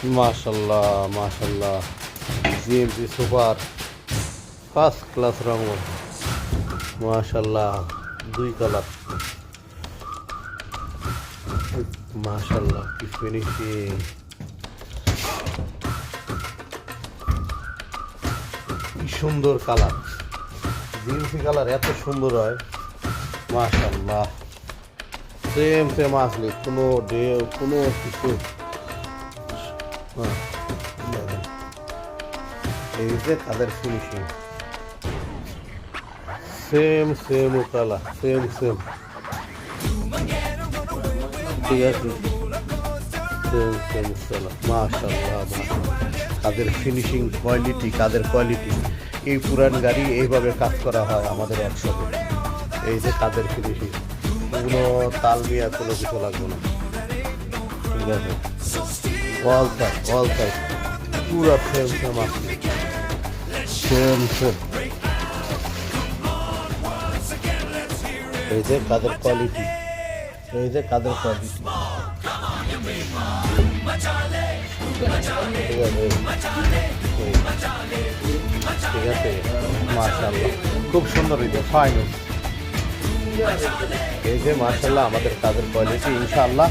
মাশাল্লাহ মাশাল্লাহ, GMP super first class রঙ, মাশাল্লাহ দুই কালার, মাশাল্লাহ কি ফিনিশিং, কি সুন্দর কালার, জিএমপি কালার এত সুন্দর হয়, মাশাল্লাহ সেম সেম আসলে কোনো ঢেউ কোনো কিছু। এই যে তাদের ফিনিশিং সেম সেম ও কালার সেম সেম, ঠিক আছে সেম সেম কালার, মাশাআল্লাহ তাদের ফিনিশিং কোয়ালিটি, কাদের কোয়ালিটি। এই পুরান গাড়ি এইভাবে কাজ করা হয় আমাদের ওয়ার্কশপে। এই যে তাদের ফিনিশিং, কোনো তাল মিয়া কোনো কিছু লাগবে না, ঠিক আছে অল সাইড পুরো সেম সেম আসছে, সেম সেম। এই যে কাদের কোয়ালিটি, এই যে কাদের কোয়ালিটি, ঠিক আছে ঠিক আছে, মাশাআল্লাহ খুব সুন্দর, এই যে ফাইনাল, এই যে মাশাআল্লাহ আমাদের কাদের কোয়ালিটি ইনশাআল্লাহ।